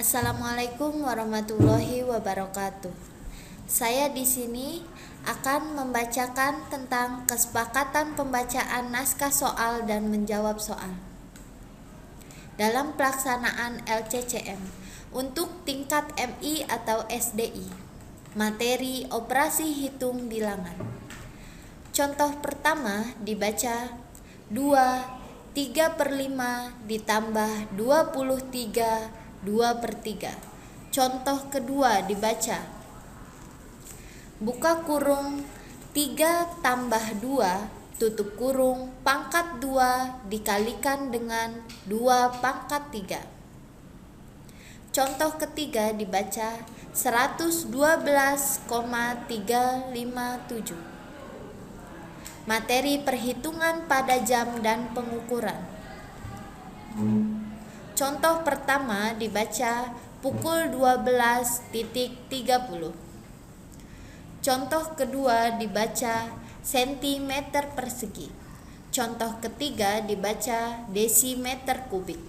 Assalamualaikum warahmatullahi wabarakatuh. Saya di sini akan membacakan tentang kesepakatan pembacaan naskah soal dan menjawab soal dalam pelaksanaan LCCM untuk tingkat MI atau SDI. Materi operasi hitung bilangan. Contoh pertama dibaca 3/5 ditambah 23 2/3. Contoh kedua dibaca buka kurung 3 tambah 2 tutup kurung pangkat 2 dikalikan dengan 2 pangkat 3. Contoh ketiga dibaca 112,357. Materi perhitungan pada jam dan pengukuran. Contoh pertama dibaca pukul 12.30. Contoh kedua dibaca sentimeter persegi. Contoh ketiga dibaca desimeter kubik.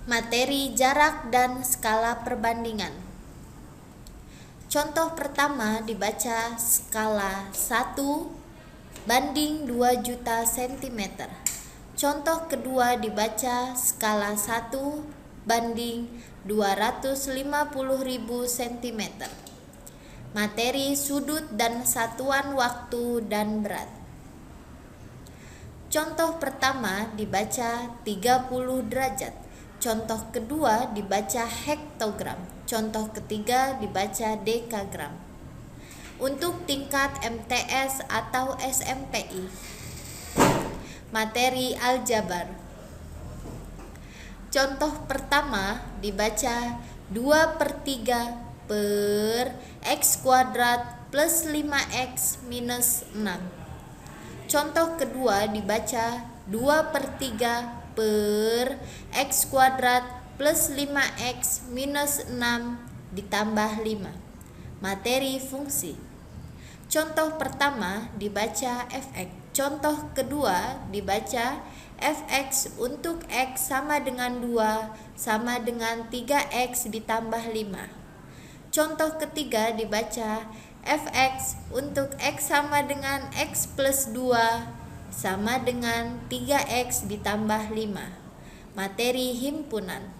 Materi jarak dan skala perbandingan. Contoh pertama dibaca skala 1/2 juta cm. Contoh kedua dibaca skala 1/250.000 cm. Materi sudut dan satuan waktu dan berat. Contoh pertama dibaca 30 derajat. Contoh kedua dibaca hektogram. Contoh ketiga dibaca dekagram. Untuk tingkat MTS atau SMPI. Materi aljabar. Contoh pertama dibaca 2/3 per x kuadrat plus 5x minus 6. Contoh kedua dibaca 2/3 per x kuadrat plus 5x minus 6 ditambah 5. Materi fungsi. Contoh pertama dibaca fx. Contoh kedua dibaca fx untuk x sama dengan 2 sama dengan 3x ditambah 5. Contoh ketiga dibaca fx untuk x sama dengan x plus 2 sama dengan 3x ditambah 5. Materi himpunan.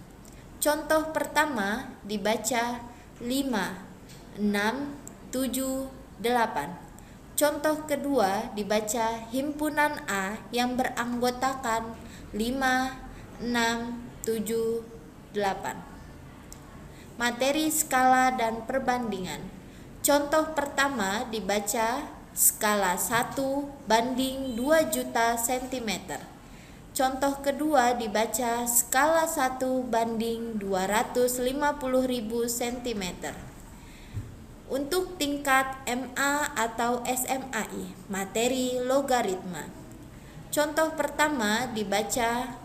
Contoh pertama dibaca 5, 6, 7, 8. Contoh kedua dibaca himpunan A yang beranggotakan 5, 6, 7, 8. Materi skala dan perbandingan. Contoh pertama dibaca skala 1/2 juta cm. Contoh kedua dibaca skala 1/250.000 cm. Untuk tingkat MA atau SMAI, materi logaritma. Contoh pertama dibaca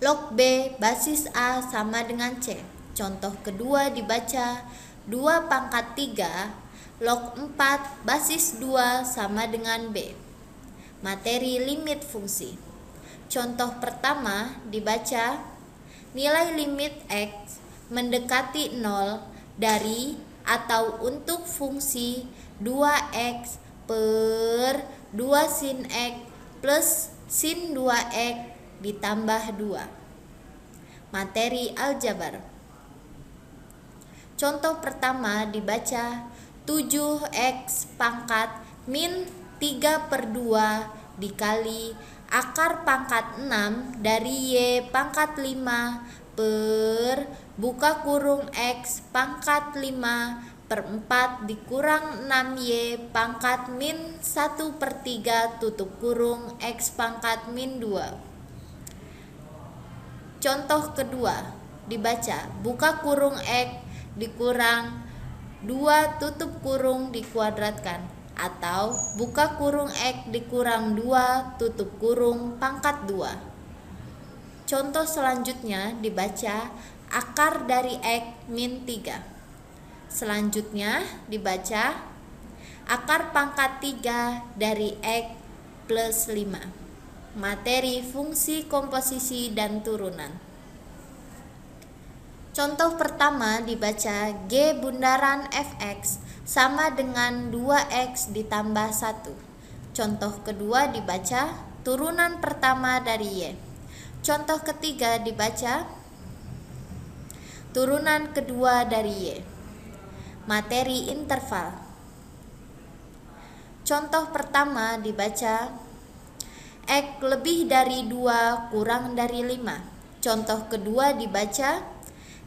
log B basis A sama dengan C. Contoh kedua dibaca 2/3 log 4 basis 2 sama dengan B. Materi limit fungsi. Contoh pertama dibaca nilai limit X mendekati 0 dari atau untuk fungsi 2x per 2 sin x plus sin 2x ditambah 2. Materi aljabar. Contoh pertama dibaca 7x pangkat min 3/2 dikali akar pangkat 6 dari y pangkat 5 per buka kurung x pangkat 5/4 dikurang 6y pangkat min 1/3 tutup kurung x pangkat min 2. Contoh kedua dibaca buka kurung x dikurang 2 tutup kurung dikuadratkan atau buka kurung x dikurang 2 tutup kurung pangkat 2. Contoh selanjutnya dibaca akar dari x min 3. Selanjutnya dibaca akar pangkat 3 dari x plus 5. Materi fungsi komposisi dan turunan. Contoh pertama dibaca G bundaran Fx sama dengan 2x ditambah 1. Contoh kedua dibaca turunan pertama dari Y. Contoh ketiga dibaca turunan kedua dari Y. Materi interval. Contoh pertama dibaca X lebih dari 2 kurang dari 5. Contoh kedua dibaca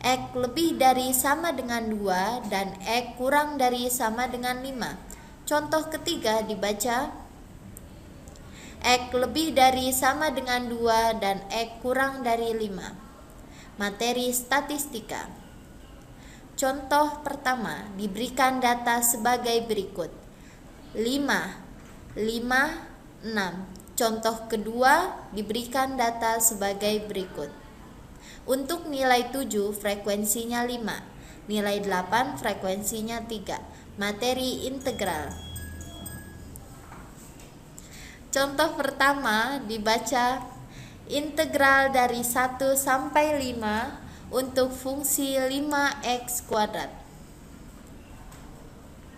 X lebih dari sama dengan 2 dan X kurang dari sama dengan 5. Contoh ketiga dibaca X lebih dari sama dengan 2 dan X kurang dari 5. Materi statistika. Contoh pertama diberikan data sebagai berikut: 5, 5, 6. Contoh kedua diberikan data sebagai berikut: untuk nilai 7 frekuensinya 5, nilai 8 frekuensinya 3. Materi integral. Contoh pertama dibaca integral dari 1 sampai 5 untuk fungsi 5x kuadrat.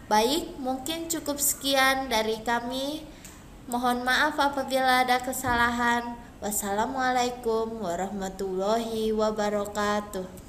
Baik, mungkin cukup sekian dari kami. Mohon maaf apabila ada kesalahan. Wassalamualaikum warahmatullahi wabarakatuh.